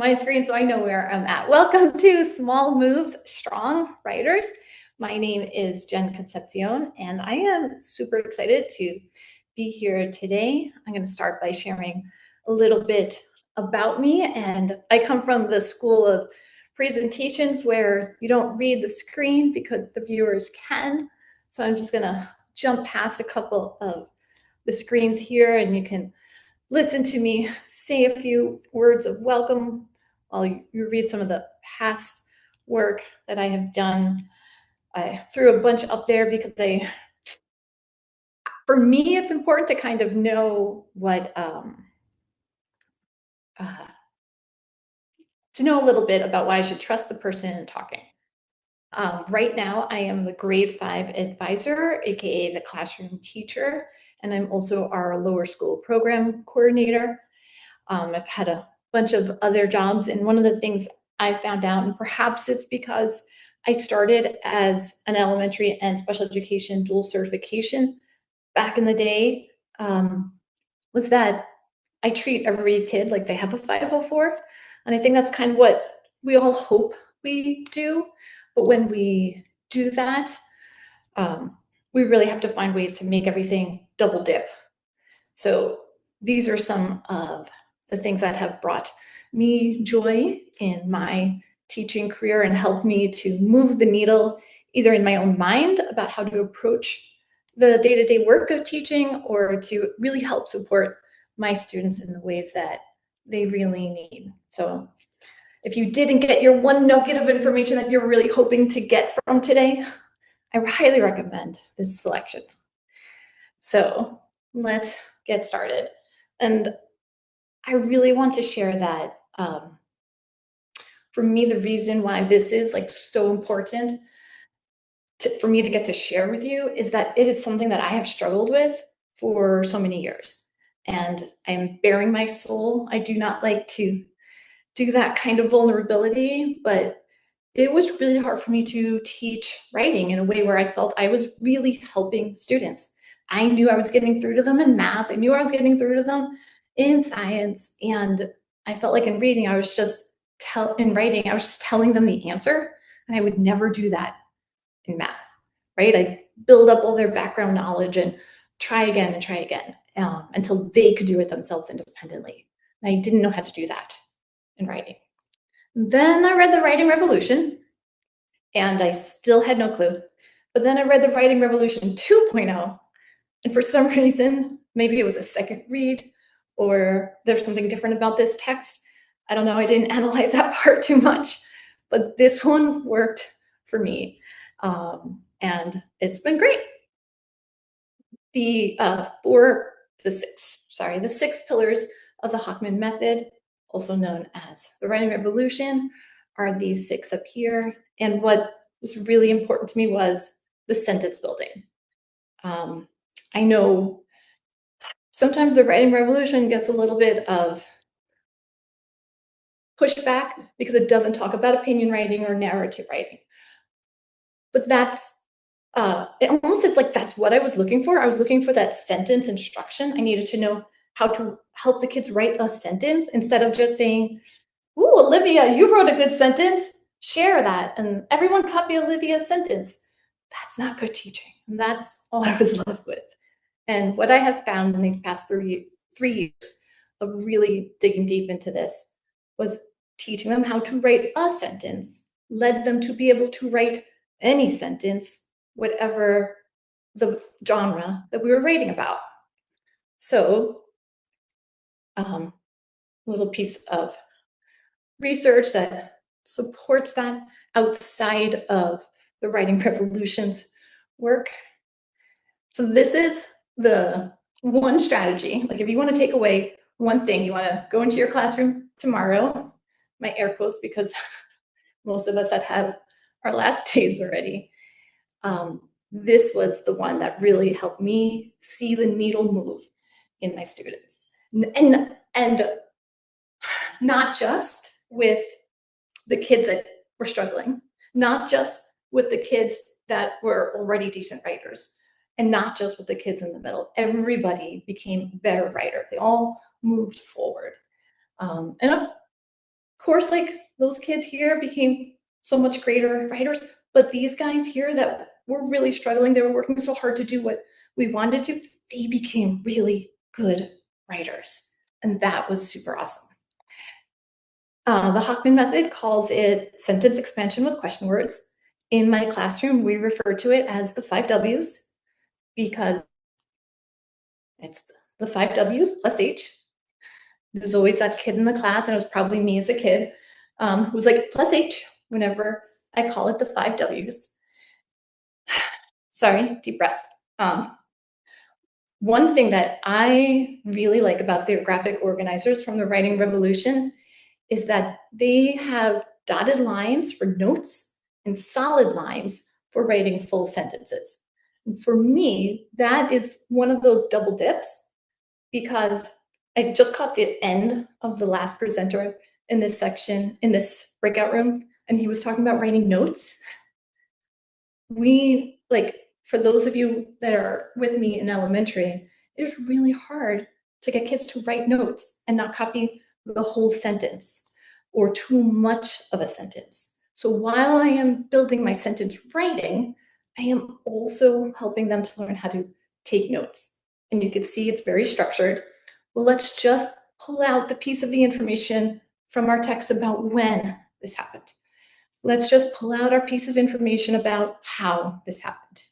my screen so I know where I'm at. Welcome to Small Moves, Strong Writers. My name is Jen Concepcion, and I am super excited to be here today. I'm going to start by sharing a little bit about me. And I come from the school of presentations where you don't read the screen because the viewers can. So I'm just going to jump past a couple of the screens here, and you can listen to me say a few words of welcome while you read some of the past work that I have done. I threw a bunch up there because for me, it's important to kind of know what, to know a little bit about why I should trust the person talking. Right now, I am the grade 5 advisor, AKA the classroom teacher, and I'm also our lower school program coordinator. I've had a bunch of other jobs, and one of the things I found out, and perhaps it's because I started as an elementary and special education dual certification back in the day, was that I treat every kid like they have a 504. And I think that's kind of what we all hope we do. But when we do that, we really have to find ways to make everything double dip. So these are some of the things that have brought me joy in my teaching career and helped me to move the needle either in my own mind about how to approach the day-to-day work of teaching or to really help support my students in the ways that they really need. So if you didn't get your one nugget of information that you're really hoping to get from today, I highly recommend this selection. So let's get started. And I really want to share that for me, the reason why this is like so important for me to get to share with you is that it is something that I have struggled with for so many years. And I'm bearing my soul. I do not like to do that kind of vulnerability, but it was really hard for me to teach writing in a way where I felt I was really helping students. I knew I was getting through to them in math. I knew I was getting through to them in science. And I felt like in reading, I was just in writing, I was just telling them the answer. And I would never do that in math, right? I build up all their background knowledge and try again and try again until they could do it themselves independently. And I didn't know how to do that in writing. Then I read The Writing Revolution, and I still had no clue. But then I read The Writing Revolution 2.0, and for some reason, maybe it was a second read, or there's something different about this text. I don't know, I didn't analyze that part too much, but this one worked for me, and it's been great. The the six pillars of the Hockman method, also known as the Writing Revolution, are these 6 up here. And what was really important to me was the sentence building. I know sometimes the Writing Revolution gets a little bit of pushback because it doesn't talk about opinion writing or narrative writing. But that's it's like that's what I was looking for. I was looking for that sentence instruction. I needed to know how to help the kids write a sentence instead of just saying, "Ooh, Olivia, you wrote a good sentence. Share that, and everyone copy Olivia's sentence." That's not good teaching. And that's all I was left with. And what I have found in these past 3 years of really digging deep into this was teaching them how to write a sentence, led them to be able to write any sentence, whatever the genre that we were writing about. So, a little piece of research that supports that outside of the Writing Revolution's work. So this is the one strategy. Like if you want to take away one thing, you want to go into your classroom tomorrow, my air quotes, because most of us had our last days already. This was the one that really helped me see the needle move in my students. And not just with the kids that were struggling, not just with the kids that were already decent writers, and not just with the kids in the middle. Everybody became a better writer. They all moved forward. And of course, like those kids here became so much greater writers, but these guys here that were really struggling, they were working so hard to do what we wanted to, they became really good writers. And that was super awesome. The Hockman method calls it sentence expansion with question words. In my classroom, we refer to it as the 5 Ws because it's the 5 Ws plus H. There's always that kid in the class, and it was probably me as a kid, who was like, plus H whenever I call it the 5 Ws. Sorry, deep breath. One thing that I really like about their graphic organizers from the Writing Revolution is that they have dotted lines for notes and solid lines for writing full sentences. And for me, that is one of those double dips because I just caught the end of the last presenter in this section, in this breakout room, and he was talking about writing notes. For those of you that are with me in elementary, it is really hard to get kids to write notes and not copy the whole sentence or too much of a sentence. So while I am building my sentence writing, I am also helping them to learn how to take notes. And you can see it's very structured. Well, let's just pull out the piece of the information from our text about when this happened. Let's just pull out our piece of information about how this happened.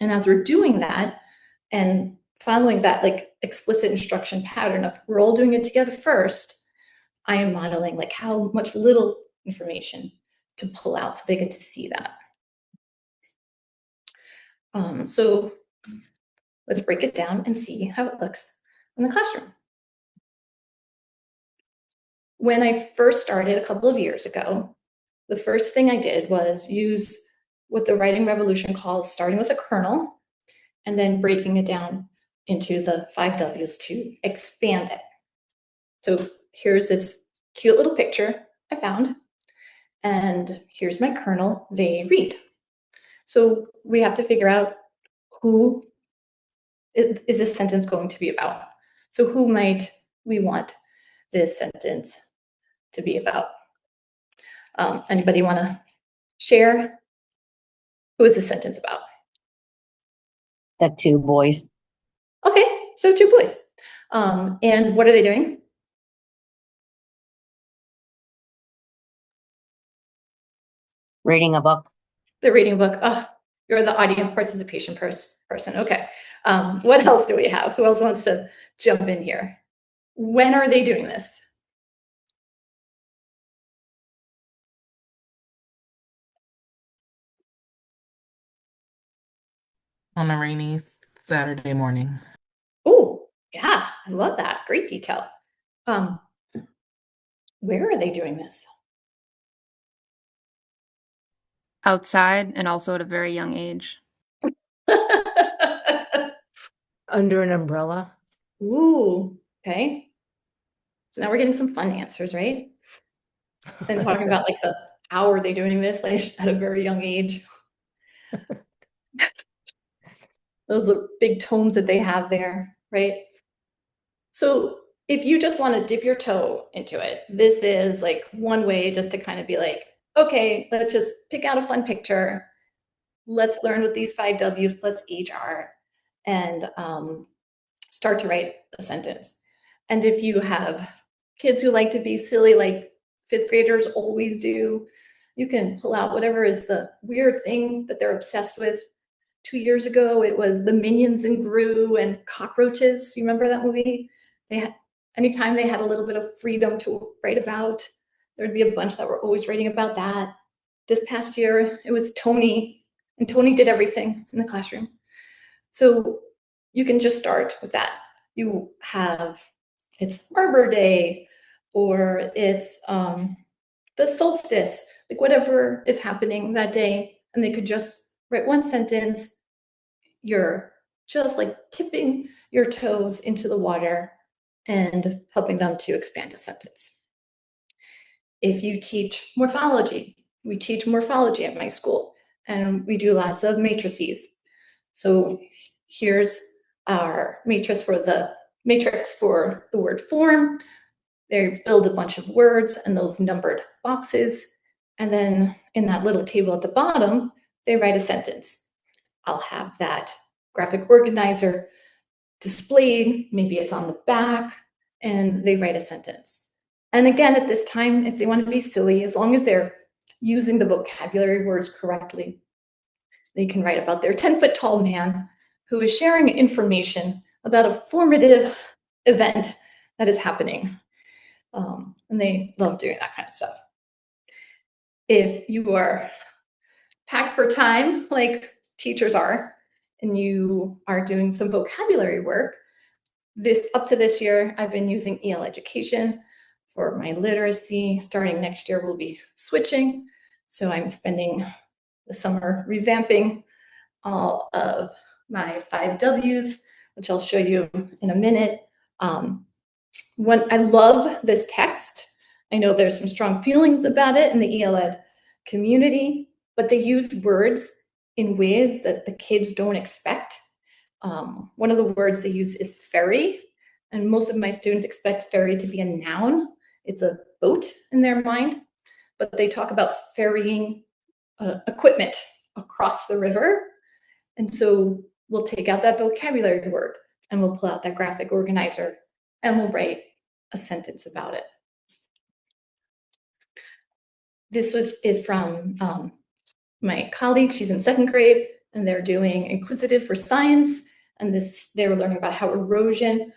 And as we're doing that and following that like explicit instruction pattern of we're all doing it together first, I am modeling like how much little information to pull out so they get to see that. So let's break it down and see how it looks in the classroom. When I first started a couple of years ago, the first thing I did was use what the Writing Revolution calls starting with a kernel and then breaking it down into the 5 Ws to expand it. So here's this cute little picture I found, and here's my kernel, they read. So we have to figure out who is this sentence going to be about? So who might we want this sentence to be about? Anybody want to share? Who is this sentence about? The 2 boys. Okay, so 2 boys. And what are they doing? Reading a book. They're reading a book. Oh, you're the audience participation person. Okay. What else do we have? Who else wants to jump in here? When are they doing this? On a rainy Saturday morning. Oh, yeah, I love that. Great detail. Where are they doing this? Outside and also at a very young age. Under an umbrella. Ooh, okay. So now we're getting some fun answers, right? And talking about like the how are they doing this like at a very young age. Those are big tomes that they have there, right? So if you just want to dip your toe into it, this is like one way just to kind of be like, okay, let's just pick out a fun picture. Let's learn what these 5 Ws plus H are and start to write a sentence. And if you have kids who like to be silly, like 5th graders always do, you can pull out whatever is the weird thing that they're obsessed with. 2 years ago, it was the Minions and Gru and cockroaches. You remember that movie? They had, anytime they had a little bit of freedom to write about, there'd be a bunch that were always writing about that. This past year, it was Tony, and Tony did everything in the classroom. So you can just start with that. You have, it's Arbor Day, or it's the solstice, like whatever is happening that day, and they could just write one sentence. You're just like tipping your toes into the water and helping them to expand a sentence. If you teach morphology, we teach morphology at my school, and we do lots of matrices. So here's our matrix for the word form. They build a bunch of words and those numbered boxes. And then in that little table at the bottom, they write a sentence. I'll have that graphic organizer displayed, maybe it's on the back, and they write a sentence. And again, at this time, if they want to be silly, as long as they're using the vocabulary words correctly, they can write about their 10-foot tall man who is sharing information about a formative event that is happening. And they love doing that kind of stuff. If you are packed for time, like teachers are, and you are doing some vocabulary work, up to this year, I've been using EL Education for my literacy. Starting next year, we'll be switching. So I'm spending the summer revamping all of my 5 Ws, which I'll show you in a minute. When I love this text, I know there's some strong feelings about it in the EL Ed community, but they used words in ways that the kids don't expect. One of the words they use is ferry, and most of my students expect ferry to be a noun. It's a boat in their mind, but they talk about ferrying equipment across the river. And so we'll take out that vocabulary word and we'll pull out that graphic organizer and we'll write a sentence about it. This is from my colleague. She's in 2nd grade, and they're doing inquisitive for science. And they were learning about how erosion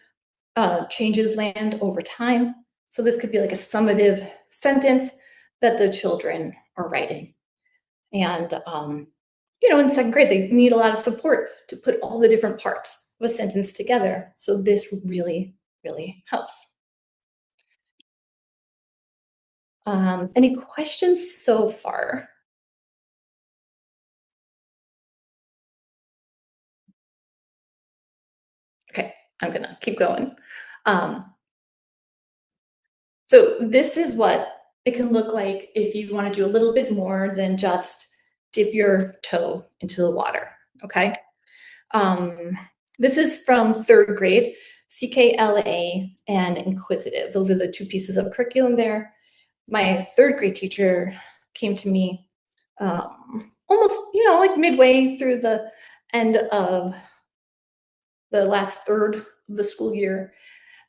changes land over time. So this could be like a summative sentence that the children are writing. And you know, in 2nd grade, they need a lot of support to put all the different parts of a sentence together. So this really, really helps. Any questions so far? Okay, I'm gonna keep going. So this is what it can look like if you want to do a little bit more than just dip your toe into the water, okay? This is from 3rd grade, CKLA and inquisitive. Those are the 2 pieces of curriculum there. My 3rd grade teacher came to me almost, you know, like midway through the end of the last third of the school year,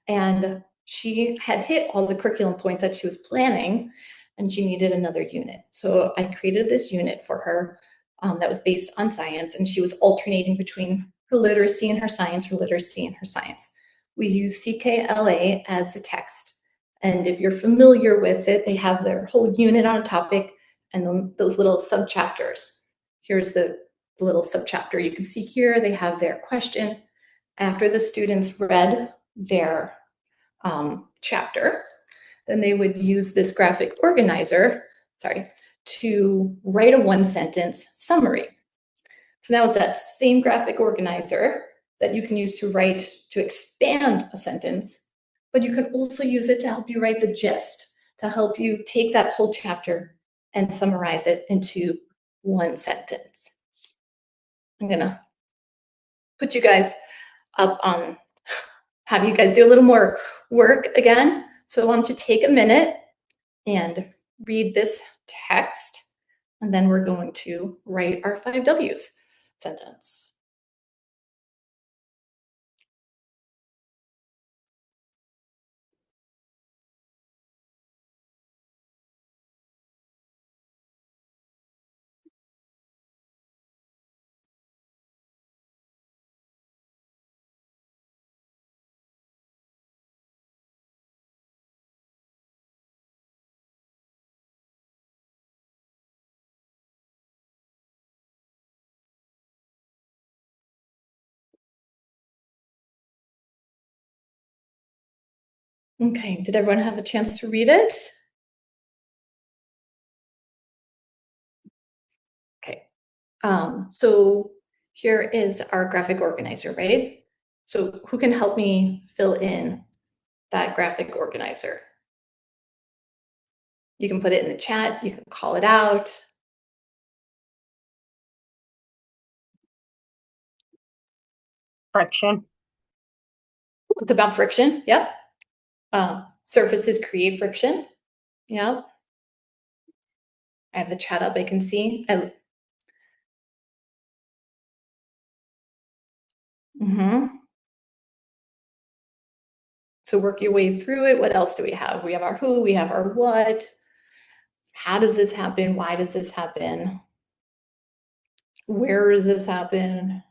and she had hit all the curriculum points that she was planning, and she needed another unit. So I created this unit for her that was based on science, and she was alternating between her literacy and her science, her literacy and her science. We use CKLA as the text, and if you're familiar with it, they have their whole unit on a topic and then those little subchapters. Here's the little subchapter you can see here. They have their question. After the students read their chapter, then they would use this graphic organizer, to write a 1-sentence summary. So now it's that same graphic organizer that you can use to expand a sentence, but you can also use it to help you write the gist, to help you take that whole chapter and summarize it into 1 sentence. I'm gonna put you guys up on, have you guys do a little more work again. So I want to take a minute and read this text, and then we're going to write our 5 Ws sentence. Okay, did everyone have a chance to read it? Okay, so here is our graphic organizer, right? So who can help me fill in that graphic organizer? You can put it in the chat, you can call it out. Friction. It's about friction, yep. Surfaces create friction. Yeah. I have the chat up, I can see. So work your way through it. What else do we have? We have our who, we have our what. How does this happen? Why does this happen? Where does this happen?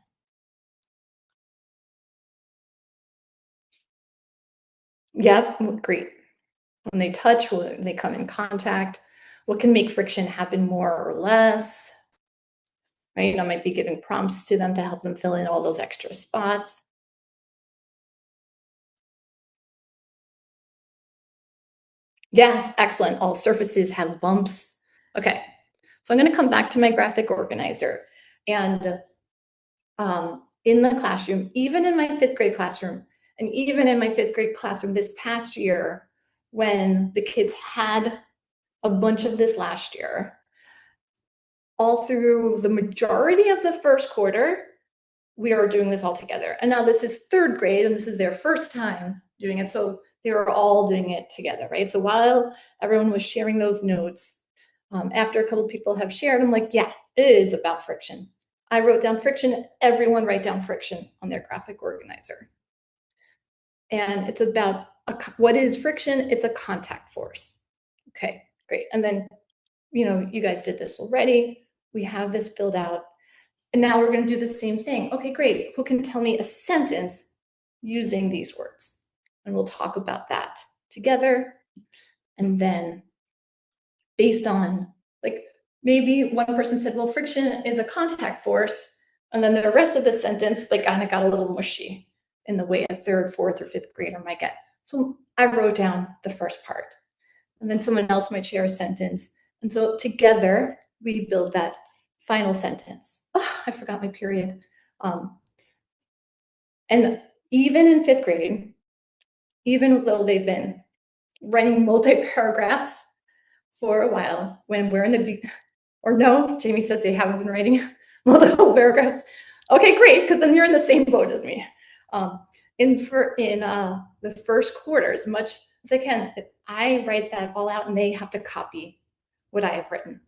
Yep, great. When they touch, when they come in contact, what can make friction happen more or less? Right, I might be giving prompts to them to help them fill in all those extra spots. Yes, excellent. All surfaces have bumps. Okay, so I'm going to come back to my graphic organizer. And in the classroom, even in my fifth grade classroom, and even in my fifth grade classroom this past year, when the kids had a bunch of this last year, all through the majority of the first quarter, we are doing this all together. And now this is third grade, and this is their first time doing it. So they were all doing it together, right? So while everyone was sharing those notes, after a couple of people have shared, I'm like, yeah, it is about friction. I wrote down friction. Everyone write down friction on their graphic organizer. And it's about what is friction? It's a contact force. Okay, great. And then, you guys did this already. We have this filled out. And now we're going to do the same thing. Okay, great. Who can tell me a sentence using these words? And we'll talk about that together. And then based on, like, maybe one person said, well, friction is a contact force. And then the rest of the sentence, like, kind of got a little mushy in the way a third, fourth, or fifth grader might get. So I wrote down the first part. And then someone else might share a sentence. And so together, we build that final sentence. Oh, I forgot my period. And even in fifth grade, even though they've been writing multi-paragraphs for a while, when we're in the, or no, Jamie said they haven't been writing multiple paragraphs. Okay, great, because then you're in the same boat as me. In the first quarter, as much as I can, I write that all out and they have to copy what I have written.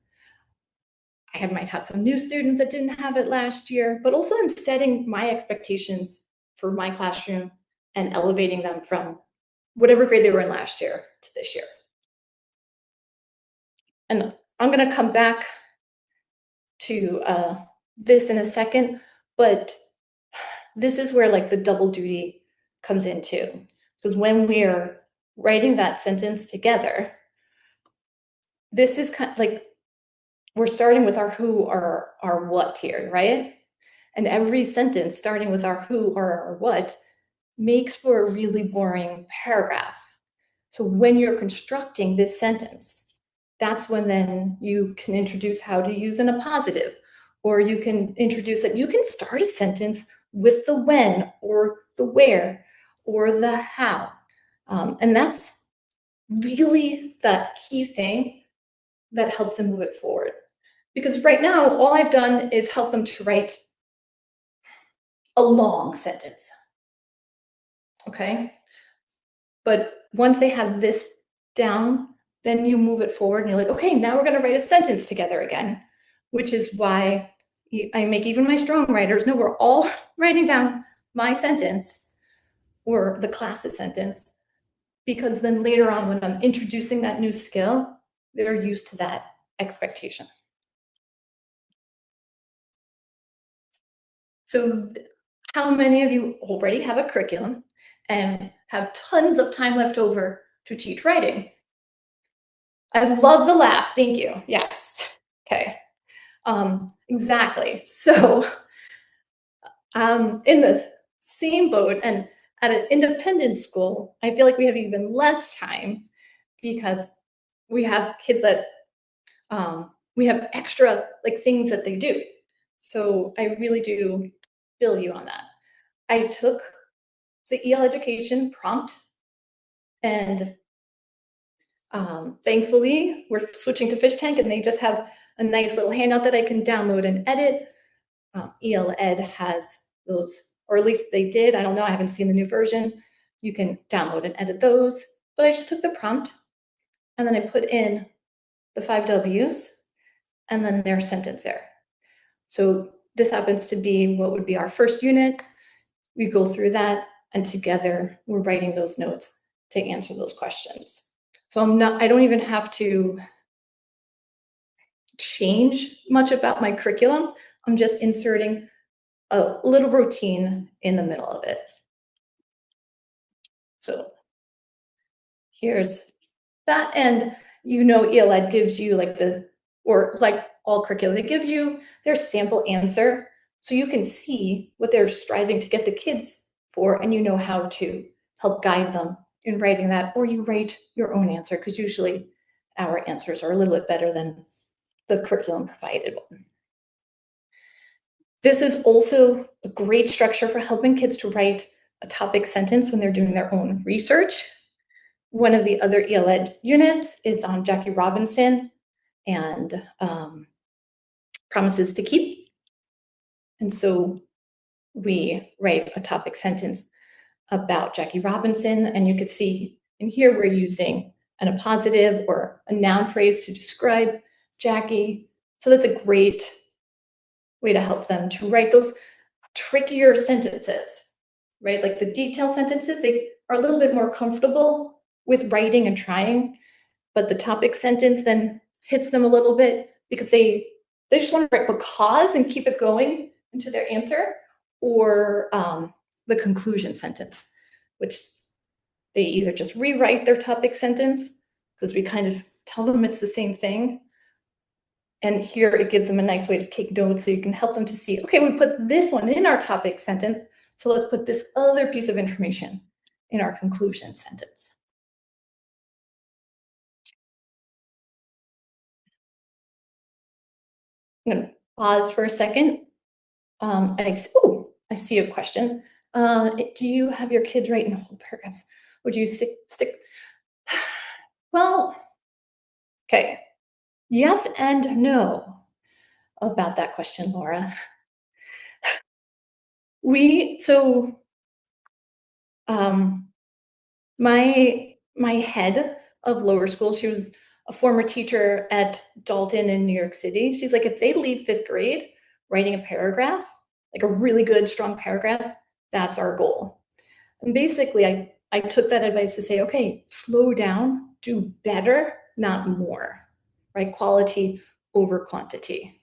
I might have some new students that didn't have it last year, but also I'm setting my expectations for my classroom and elevating them from whatever grade they were in last year to this year. And I'm going to come back to this in a second, but this is where like the double duty comes in too. Because when we're writing that sentence together, this is kind of like we're starting with our who or our what here, right? And every sentence starting with our who or our what makes for a really boring paragraph. So when you're constructing this sentence, that's when then you can introduce how to use in a positive, or you can introduce that you can start a sentence with the when or the where or the how. And that's really that key thing that helps them move it forward. Because right now, all I've done is help them to write a long sentence. Okay? But once they have this down, then you move it forward and you're like, okay, now we're going to write a sentence together again, which is why I make even my strong writers know we're all writing down my sentence or the class's sentence, because then later on when I'm introducing that new skill, they're used to that expectation. So how many of you already have a curriculum and have tons of time left over to teach writing? I love the laugh. Thank you. Yes. Okay. Exactly. So in the same boat and at an independent school, I feel like we have even less time because we have kids that we have extra like things that they do. So I really do feel you on that. I took the EL education prompt and thankfully we're switching to Fish Tank and they just have a nice little handout that I can download and edit. EL Ed has those, or at least they did. I don't know. I haven't seen the new version. You can download and edit those. but I just took the prompt and then I put in the 5 W's and then their sentence there. So this happens to be what would be our first unit. We go through that and together we're writing those notes to answer those questions. So I don't even have to change much about my curriculum. I'm just inserting a little routine in the middle of it. So here's that. And ELED gives you or like all curricula, they give you their sample answer. So you can see what they're striving to get the kids for, and you know how to help guide them in writing that, or you write your own answer, because usually our answers are a little bit better than the curriculum provided one. This is also a great structure for helping kids to write a topic sentence when they're doing their own research. One of the other ELED units is on Jackie Robinson and Promises to Keep. And so we write a topic sentence about Jackie Robinson, and you could see in here we're using an appositive or a noun phrase to describe Jackie. So that's a great way to help them to write those trickier sentences, right? Like the detailed sentences, they are a little bit more comfortable with writing and trying, but the topic sentence then hits them a little bit because they just want to write because and keep it going into their answer, or the conclusion sentence, which they either just rewrite their topic sentence because we kind of tell them it's the same thing. And here it gives them a nice way to take notes, so you can help them to see, okay, we put this one in our topic sentence, so let's put this other piece of information in our conclusion sentence. I'm going to pause for a second. I see a question. Do you have your kids write in whole paragraphs? Would you stick? Well, okay. Yes and no about that question, Laura. My head of lower school, she was a former teacher at Dalton in New York City. She's like, if they leave 5th grade writing a paragraph, like a really good, strong paragraph, that's our goal. And basically, I took that advice to say, okay, slow down, do better, not more, right? Quality over quantity.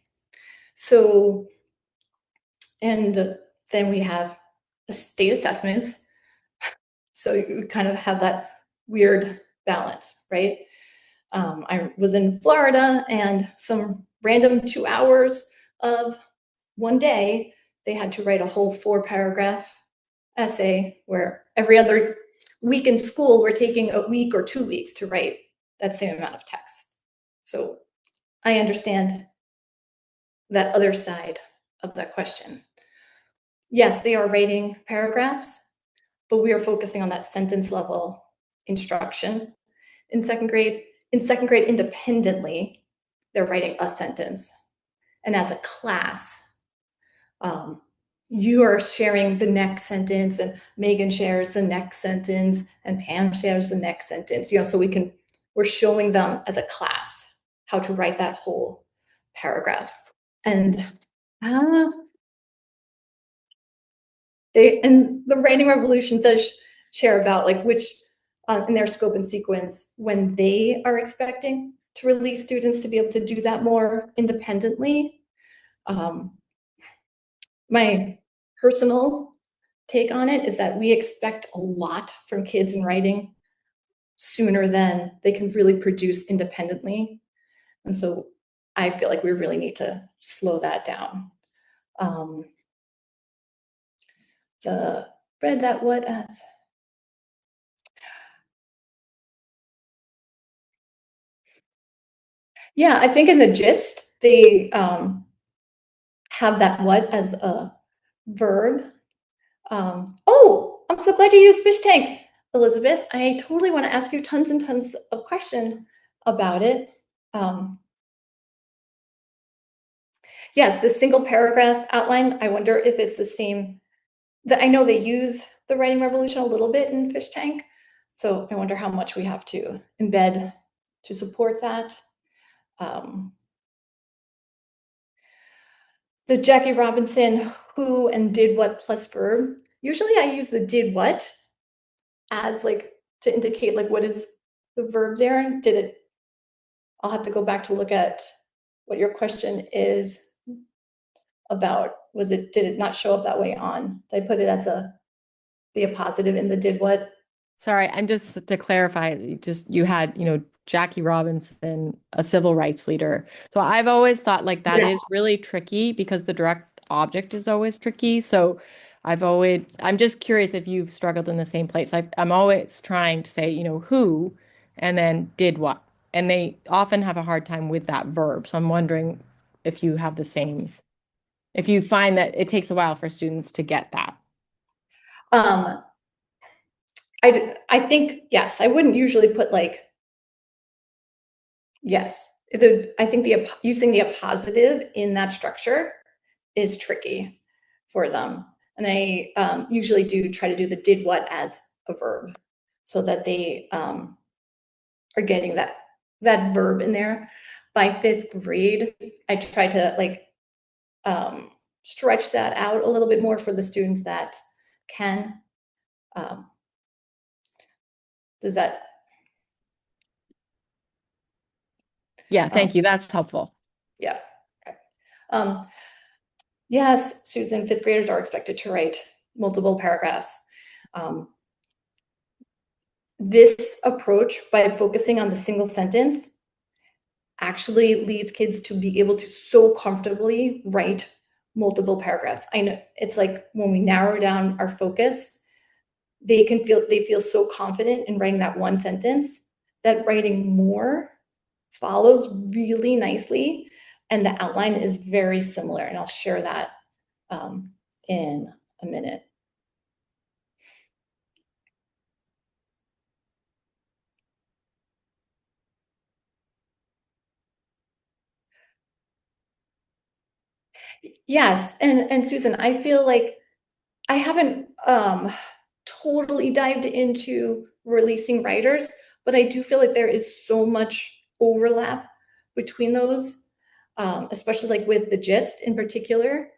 So, and then we have the state assessments. So you kind of have that weird balance, right? I was in Florida, and some random 2 hours of one day, they had to write a whole 4-paragraph essay, where every other week in school, we're taking a week or 2 weeks to write that same amount of text. So I understand that other side of that question. Yes, they are writing paragraphs, but we are focusing on that sentence level instruction in 2nd grade. In 2nd grade, independently, they're writing a sentence. And as a class, you are sharing the next sentence, and Megan shares the next sentence, and Pam shares the next sentence, so we're showing them as a class how to write that whole paragraph. And the Writing Revolution does share about like which in their scope and sequence when they are expecting to release students to be able to do that more independently. My personal take on it is that we expect a lot from kids in writing sooner than they can really produce independently. And so I feel like we really need to slow that down. The read that what as? Yeah, I think in the gist, they have that what as a verb. Oh, I'm so glad you used fish tank, Elizabeth. I totally want to ask you tons and tons of questions about it. Yes, the single paragraph outline, I wonder if it's the same. I know they use the Writing Revolution a little bit in fish tank, So I wonder how much we have to embed to support that. The Jackie Robinson who and did what plus verb. Usually I use the did what as like to indicate like what is the verb there. Did it, I'll have to go back to look at what your question is about. Was it, did it not show up that way on? Did I put it as the positive in the did what? Sorry, and just to clarify, you had, Jackie Robinson, a civil rights leader. So I've always thought like that Yeah. is really tricky because the direct object is always tricky. So I'm just curious if you've struggled in the same place. I'm always trying to say, who, and then did what. And they often have a hard time with that verb. So I'm wondering if you have the same, if you find that it takes a while for students to get that. I think, yes, I wouldn't usually put like, yes. I think using the appositive in that structure is tricky for them. And I usually do try to do the did what as a verb so that they are getting that verb in there. By 5th grade, I try to like stretch that out a little bit more for the students that can. Does that? Yeah, thank you. That's helpful. Yeah. Okay. Yes, Susan, 5th graders are expected to write multiple paragraphs. This approach, by focusing on the single sentence, actually leads kids to be able to so comfortably write multiple paragraphs. I know it's like when we narrow down our focus, they feel so confident in writing that one sentence that writing more follows really nicely, and the outline is very similar. And I'll share that in a minute. Yes, and Susan, I feel like I haven't totally dived into releasing writers, but I do feel like there is so much overlap between those, especially like with the gist in particular.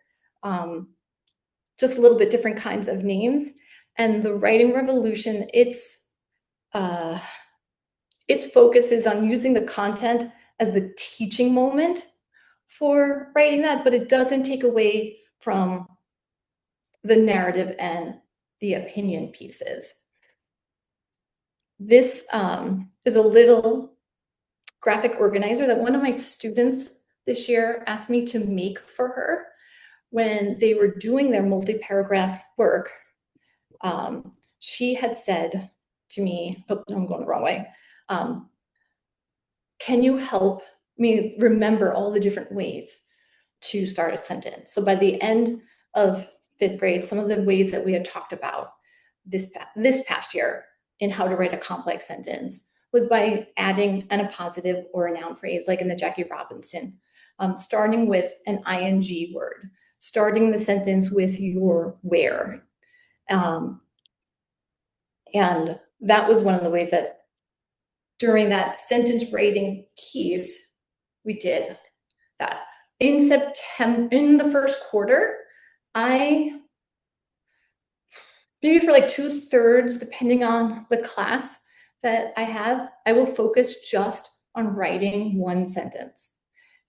Just a little bit different kinds of names. And the writing revolution, its focus is on using the content as the teaching moment for writing that, but it doesn't take away from the narrative and the opinion pieces. This is a little graphic organizer that one of my students this year asked me to make for her when they were doing their multi-paragraph work. She had said to me, oh, I'm going the wrong way. Can you help me remember all the different ways to start a sentence? So by the end of 5th grade, some of the ways that we had talked about this past year in how to write a complex sentence was by adding an appositive or a noun phrase, like in the Jackie Robinson, starting with an ing word, starting the sentence with your where. And that was one of the ways that during that sentence writing piece, we did that. In September, in the first quarter, maybe for like 2/3, depending on the class that I have, I will focus just on writing one sentence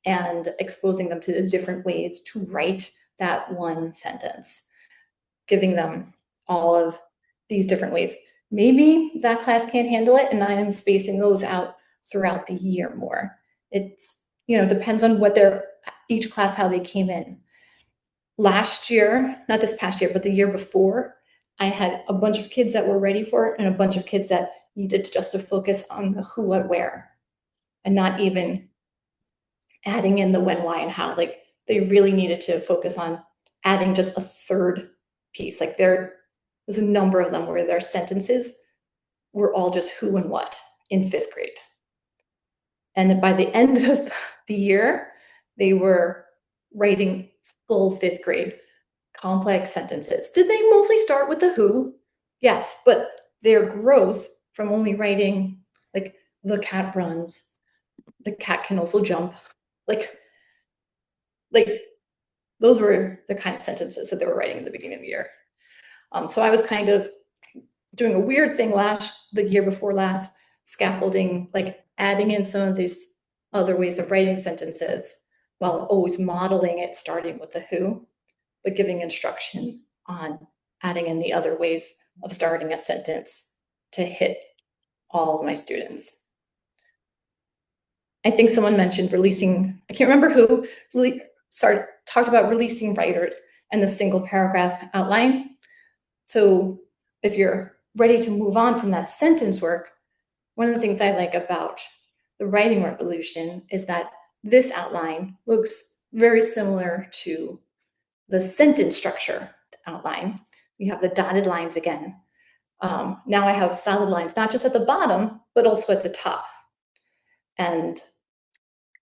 and exposing them to the different ways to write that one sentence, giving them all of these different ways. Maybe that class can't handle it, and I am spacing those out throughout the year more. It's, depends on what each class, how they came in. Last year, not this past year, but the year before, I had a bunch of kids that were ready for it and a bunch of kids that needed just to focus on the who, what, where, and not even adding in the when, why, and how. Like they really needed to focus on adding just a third piece. Like there was a number of them where their sentences were all just who and what in 5th grade. And by the end of the year, they were writing full 5th grade complex sentences. Did they mostly start with the who? Yes, but their growth from only writing like the cat runs, the cat can also jump, like those were the kind of sentences that they were writing in the beginning of the year. So I was kind of doing a weird thing the year before last, scaffolding, like adding in some of these other ways of writing sentences while always modeling it, starting with the who, but giving instruction on adding in the other ways of starting a sentence to hit all of my students. I think someone mentioned releasing, I can't remember who, really talked about releasing writers and the single paragraph outline. So if you're ready to move on from that sentence work, one of the things I like about the writing revolution is that this outline looks very similar to the sentence structure outline. You have the dotted lines again. Now I have solid lines, not just at the bottom, but also at the top. And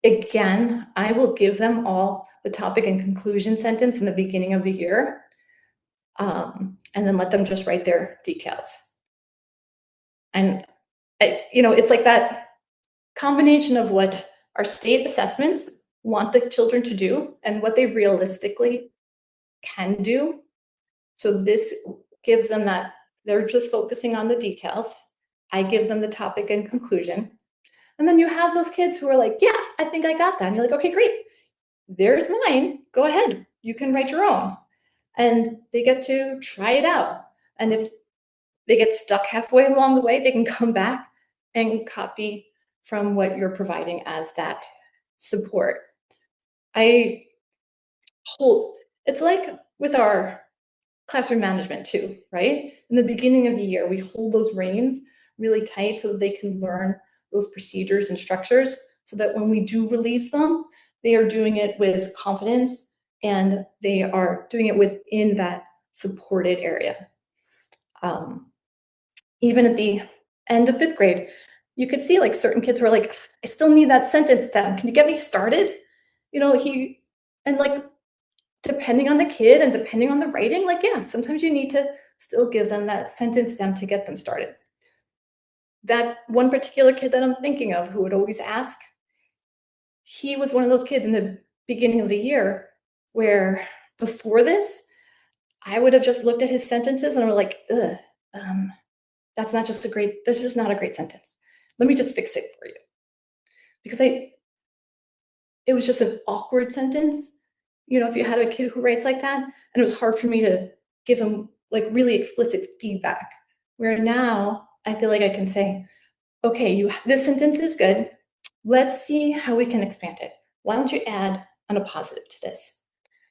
again, I will give them all the topic and conclusion sentence in the beginning of the year, and then let them just write their details. And it's like that combination of what our state assessments want the children to do and what they realistically can do. So this gives them that they're just focusing on the details. I give them the topic and conclusion. And then you have those kids who are like, yeah, I think I got that. And you're like, okay, great. There's mine. Go ahead. You can write your own. And they get to try it out. And if they get stuck halfway along the way, they can come back and copy from what you're providing as that support. It's like with our classroom management too, right? In the beginning of the year, we hold those reins really tight so that they can learn those procedures and structures so that when we do release them, they are doing it with confidence and they are doing it within that supported area. Even at the end of 5th grade, you could see like certain kids were like, I still need that sentence stem. Can you get me started? And like, depending on the kid and depending on the writing, like, yeah, sometimes you need to still give them that sentence stem to get them started. That one particular kid that I'm thinking of who would always ask, he was one of those kids in the beginning of the year where before this, I would have just looked at his sentences and I was like, that's just not a great sentence. Let me just fix it for you. Because it was just an awkward sentence. If you had a kid who writes like that, and it was hard for me to give him like really explicit feedback. Where now I feel like I can say, okay, this sentence is good. Let's see how we can expand it. Why don't you add a positive to this?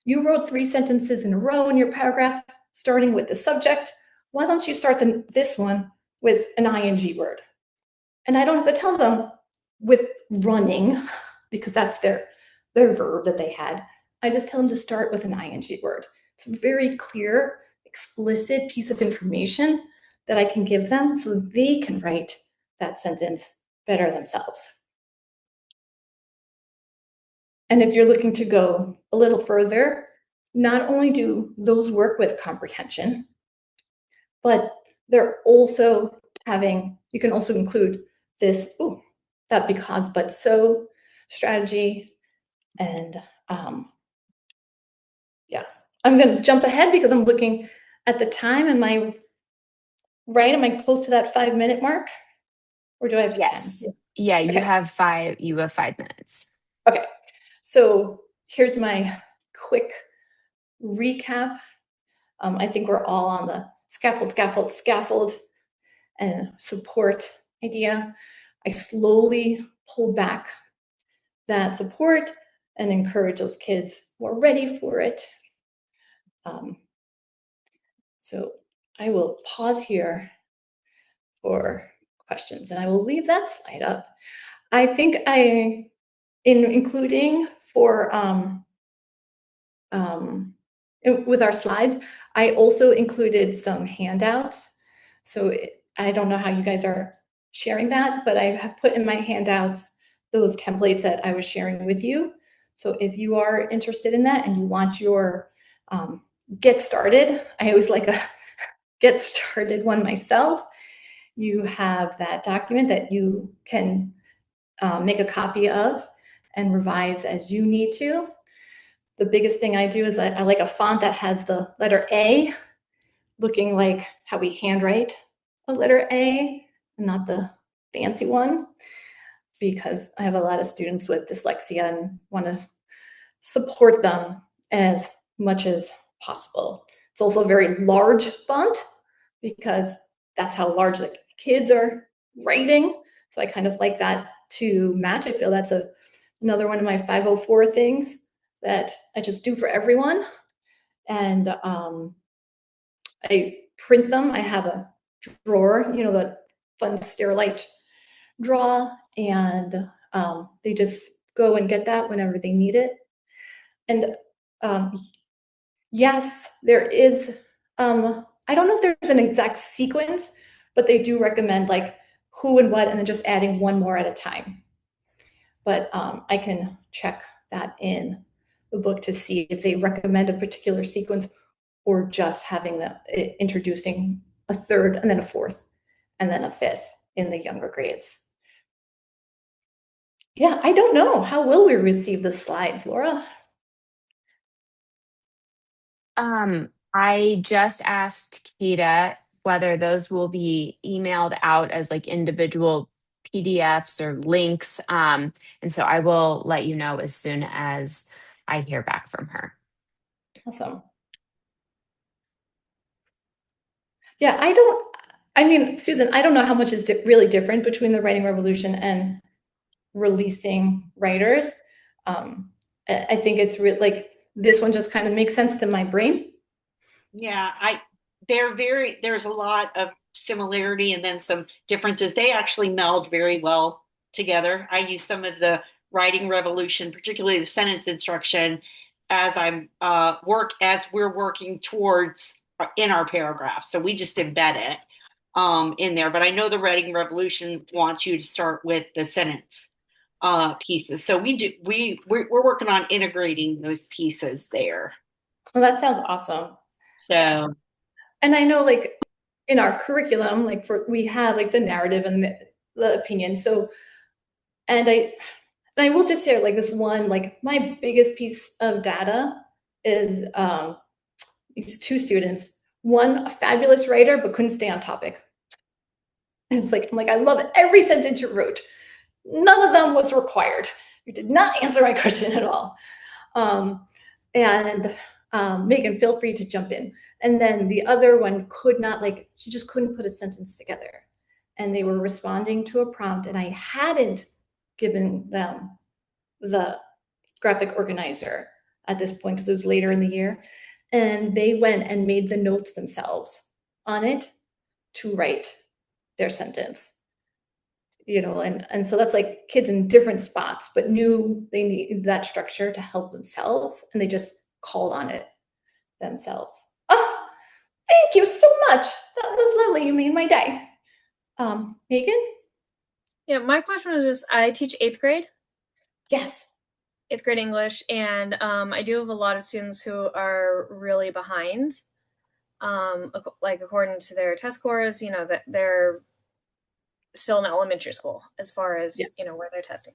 You wrote 3 sentences in a row in your paragraph, starting with the subject. Why don't you start this one with an ing word? And I don't have to tell them with running, because that's their verb that they had. I just tell them to start with an ing word. It's a very clear, explicit piece of information that I can give them so they can write that sentence better themselves. And if you're looking to go a little further, not only do those work with comprehension, but they're also you can also include this, that because, but so strategy. And yeah, I'm going to jump ahead because I'm looking at the time. Am I right? Am I close to that 5-minute mark? Or do I have 10? Yes. Yeah, you Okay. have 5 minutes. Okay. So here's my quick recap. I think we're all on the scaffold, and support idea. I slowly pull back that support and encourage those kids who are ready for it. So I will pause here for questions and I will leave that slide up. I think including for with our slides, I also included some handouts. So I don't know how you guys are sharing that, but I have put in my handouts those templates that I was sharing with you. So if you are interested in that and you want your get started, I always like a get started one myself. You have that document that you can make a copy of and revise as you need to. The biggest thing I do is I like a font that has the letter A looking like how we handwrite a letter A and not the fancy one, because I have a lot of students with dyslexia and want to support them as much as possible. It's also a very large font because that's how large the kids are writing. So I kind of like that to match. I feel that's another one of my 504 things that I just do for everyone. And I print them. I have a drawer, the fun Sterilite drawer, and they just go and get that whenever they need it. And yes, there is, I don't know if there's an exact sequence, but they do recommend like who and what, and then just adding one more at a time. But I can check that in the book to see if they recommend a particular sequence or just having introducing a third and then a fourth and then a fifth in the younger grades. Yeah, I don't know. How will we receive the slides, Laura? I just asked Kita whether those will be emailed out as like individual PDFs or links. And so I will let you know as soon as I hear back from her. Awesome. Yeah, Susan, I don't know how much is really different between the Writing Revolution and releasing writers. I think it's like this one just kind of makes sense to my brain. Yeah, there's a lot of similarity and then some differences. They actually meld very well together. I use some of the Writing Revolution, particularly the sentence instruction, as we're working towards in our paragraph. So we just embed it in there. But I know the Writing Revolution wants you to start with the sentence pieces. So we're working on integrating those pieces there. Well, that sounds awesome. So, and I know like in our curriculum, like we have like the narrative and the opinion. So, and I will just share like this one, like my biggest piece of data is these two students, one a fabulous writer, but couldn't stay on topic. And I'm like, I love every sentence you wrote. None of them was required. You did not answer my question at all. And Megan, feel free to jump in. And then the other one could not, she just couldn't put a sentence together. And they were responding to a prompt, and I hadn't given them the graphic organizer at this point because it was later in the year. And they went and made the notes themselves on it to write their sentence. And so that's like kids in different spots, but knew they needed that structure to help themselves, and they just called on it themselves. Oh, thank you so much. That was lovely. You made my day. Megan? Yeah, my question was just, I teach 8th grade. Yes. 8th grade English, and I do have a lot of students who are really behind, like according to their test scores, that they're still in elementary school as far as, where they're testing.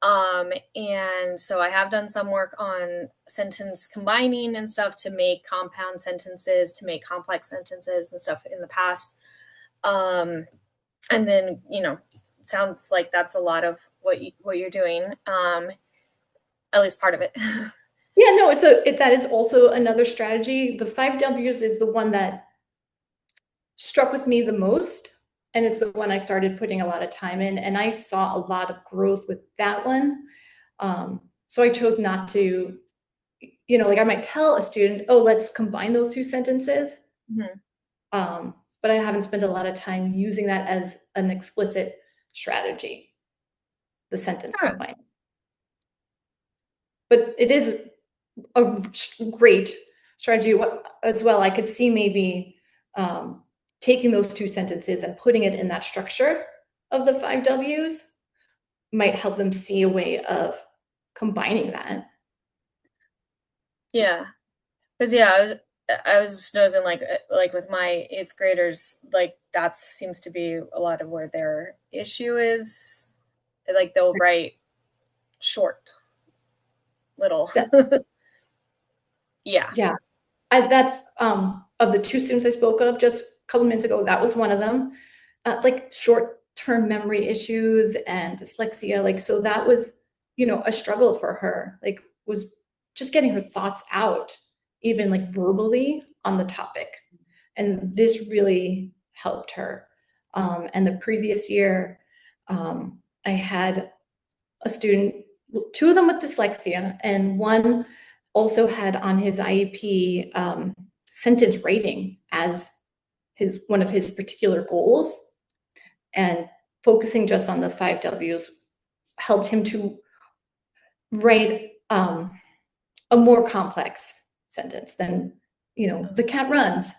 And so I have done some work on sentence combining and stuff to make compound sentences, to make complex sentences and stuff in the past. And then, it sounds like that's a lot of what you're doing, at least part of it. Yeah, no, that is also another strategy. The 5 W's is the one that struck with me the most. And it's the one I started putting a lot of time in, and I saw a lot of growth with that one. So I chose not to, I might tell a student, oh, let's combine those two sentences. Mm-hmm. But I haven't spent a lot of time using that as an explicit strategy, the sentence combining. But it is a great strategy as well. I could see maybe taking those two sentences and putting it in that structure of the 5 W's might help them see a way of combining that. Yeah. Because I was just noticing, like with my 8th graders, like that seems to be a lot of where their issue is. Like they'll write short, little. Yeah. Yeah, that's of the 2 students I spoke of just a couple minutes ago, that was one of them. Like short-term memory issues and dyslexia, like, so that was, you know, a struggle for her, like, was just getting her thoughts out, even like verbally on the topic. And this really helped her. And the previous year, I had a student, 2 of them with dyslexia, and one also had on his IEP sentence rating as one of his particular goals, and focusing just on the 5 W's helped him to write a more complex sentence than, you know, the cat runs,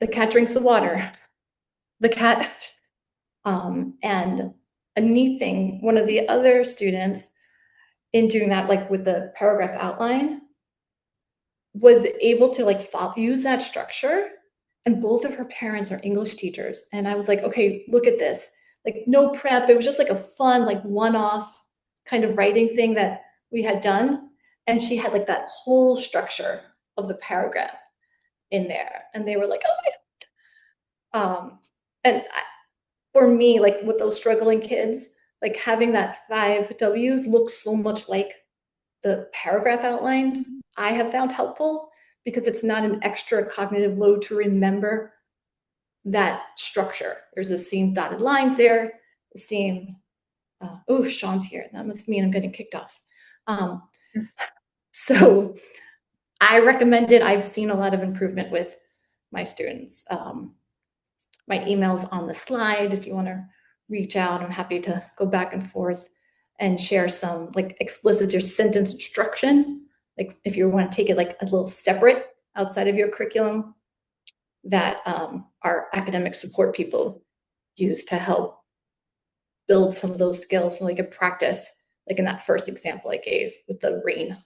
the cat drinks the water, the cat. And a neat thing, one of the other students in doing that, like with the paragraph outline, was able to like use that structure. And both of her parents are English teachers. And I was like, okay, look at this. Like no prep. It was just like a fun, like one-off kind of writing thing that we had done. And she had like that whole structure of the paragraph in there. And they were like, oh my God. For me, like with those struggling kids, like having that 5 W's looks so much like the paragraph outline, I have found helpful, because it's not an extra cognitive load to remember that structure. There's the same dotted lines there, the same, oh, Sean's here. That must mean I'm getting kicked off. So I recommend it. I've seen a lot of improvement with my students. My email's on the slide. If you want to reach out, I'm happy to go back and forth and share some like explicit or sentence instruction. Like if you want to take it like a little separate outside of your curriculum, that our academic support people use to help build some of those skills, and like a practice, like in that first example I gave with the rain